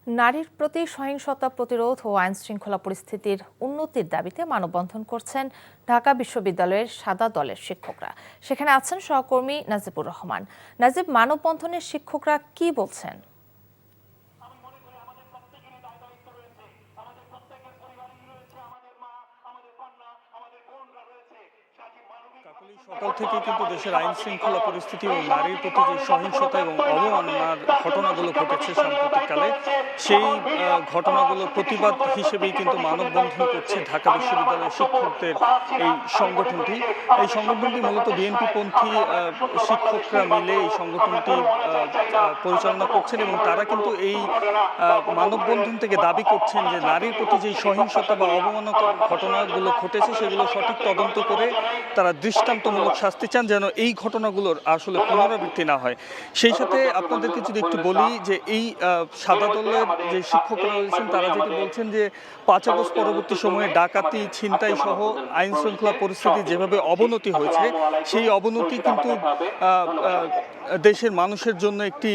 নারীর প্রতি সহিংসতা প্রতিরোধ ও আইনশৃঙ্খলা পরিস্থিতির উন্নতির দাবিতে মানববন্ধন করছেন ঢাকা বিশ্ববিদ্যালয়ের সাদা দলের শিক্ষকরা। সেখানে আছেন সহকর্মী নাজিবুর রহমান। নাজিব, মানববন্ধনের শিক্ষকরা কি বলছেন? সকাল থেকে কিন্তু দেশের আইন শৃঙ্খলা পরিস্থিতি ও নারীর প্রতি যে সহিংসতা এবং অবমাননার ঘটনাগুলো ঘটেছে সাম্প্রতিককালে, সেই ঘটনাগুলোর প্রতিবাদ হিসেবেই কিন্তু মানববন্ধন করছে ঢাকা বিশ্ববিদ্যালয়ের শিক্ষকদের এই সংগঠনটি। এই সংগঠনটি মূলত বিএনপিপন্থী শিক্ষকরা মিলে এই সংগঠনটি পরিচালনা করছেন এবং তারা কিন্তু এই মানববন্ধন থেকে দাবি করছেন যে নারীর প্রতি যে সহিংসতা বা অবমাননার ঘটনাগুলো ঘটেছে সেগুলো সঠিক তদন্ত করে তারা দৃষ্টান্তমূলক শাস্তি চান, যেন এই ঘটনাগুলোর আসলে পুনরাবৃত্তি না হয়। সেই সাথে আপনাদেরকে যদি একটু বলি যে এই সাদা দলের যে শিক্ষকরা রয়েছেন তারা যেটি বলছেন যে ৫ আগস্ট পরবর্তী সময়ে ডাকাতি, ছিনতাই সহ আইন শৃঙ্খলা পরিস্থিতি যেভাবে অবনতি হয়েছে, সেই অবনতি কিন্তু দেশের মানুষের জন্য একটি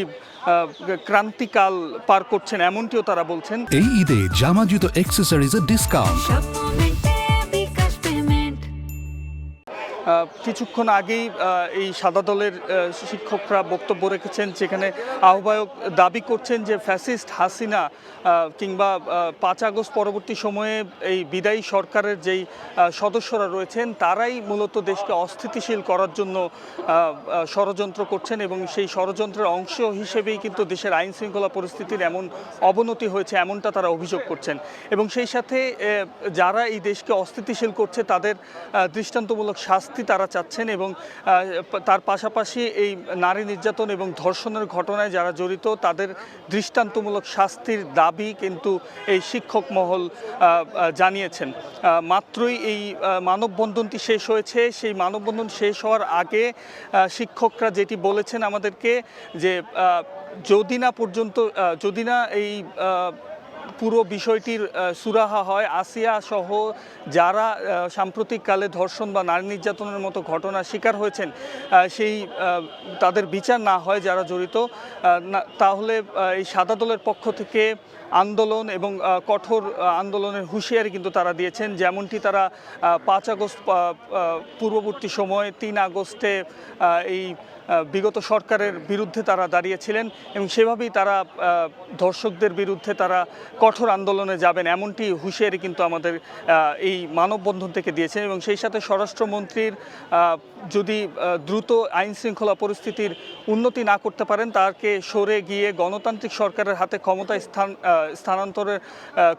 ক্রান্তিকাল পার করছেন, এমনটিও তারা বলছেন। এই ঈদে জামা জুতো অ্যাক্সেসরিজের ডিসকাউন্ট। কিছুক্ষণ আগেই এই সাদা দলের শিক্ষকরা বক্তব্য রেখেছেন, যেখানে আহ্বায়ক দাবি করছেন যে ফ্যাসিস্ট হাসিনা কিংবা ৫ আগস্ট পরবর্তী সময়ে এই বিদায়ী সরকারের যেই সদস্যরা রয়েছেন তারাই মূলত দেশকে অস্থিতিশীল করার জন্য ষড়যন্ত্র করছেন এবং সেই ষড়যন্ত্রের অংশ হিসেবেই কিন্তু দেশের আইন শৃঙ্খলা পরিস্থিতির এমন অবনতি হয়েছে, এমনটা তারা অভিযোগ করছেন। এবং সেই সাথে যারা এই দেশকে অস্থিতিশীল করছে তাদের দৃষ্টান্তমূলক শাস্তি তারা চাচ্ছেন এবং তার পাশাপাশি এই নারী নির্যাতন এবং ধর্ষণের ঘটনায় যারা জড়িত তাদের দৃষ্টান্তমূলক শাস্তির দাবি কিন্তু এই শিক্ষক মহল জানিয়েছেন। মাত্রই এই মানববন্ধনটি শেষ হয়েছে। সেই মানববন্ধন শেষ হওয়ার আগে শিক্ষকরা যেটি বলেছেন আমাদেরকে যে যদি না এই পুরো বিষয়টির সুরাহা হয়, আসিয়া সহ যারা সাম্প্রতিককালে ধর্ষণ বা নারী নির্যাতনের মতো ঘটনার শিকার হয়েছেন সেই তাদের বিচার না হয় যারা জড়িত, তাহলে এই সাদা দলের পক্ষ থেকে আন্দোলন এবং কঠোর আন্দোলনের হুঁশিয়ারি কিন্তু তারা দিয়েছেন। যেমনটি তারা ৫ আগস্ট পূর্ববর্তী সময় ৩ আগস্টে এই বিগত সরকারের বিরুদ্ধে তারা দাঁড়িয়েছিলেন এবং সেভাবেই তারা ধর্ষকদের বিরুদ্ধে তারা কঠোর আন্দোলনে যাবেন, এমনটি হুঁশিয়ারি কিন্তু আমাদের এই মানববন্ধন থেকে দিয়েছেন। এবং সেই সাথে স্বরাষ্ট্রমন্ত্রীর যদি দ্রুত আইন শৃঙ্খলা পরিস্থিতির উন্নতি না করতে পারেন তাকে সরে গিয়ে গণতান্ত্রিক সরকারের হাতে ক্ষমতা স্থানান্তরের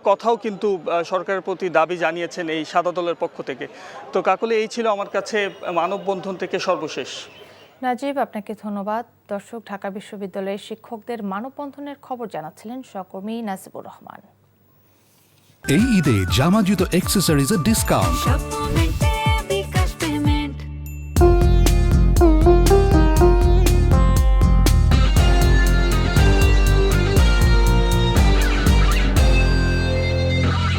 কথাও কিন্তু সরকারের প্রতি দাবি জানিয়েছেন এই সাদা দলের পক্ষ থেকে। তো কাকলি, এই ছিল আমার কাছে মানববন্ধন থেকে সর্বশেষ। নাজিব, আপনাকে ধন্যবাদ। দর্শক, ঢাকা বিশ্ববিদ্যালয়ের শিক্ষকদের মানববন্ধনের খবর জানাচ্ছিলেন সহকর্মী নাজিবুর রহমান। এই ঈদে জামা জুতো অ্যাক্সেসরিজের ডিসকাউন্ট।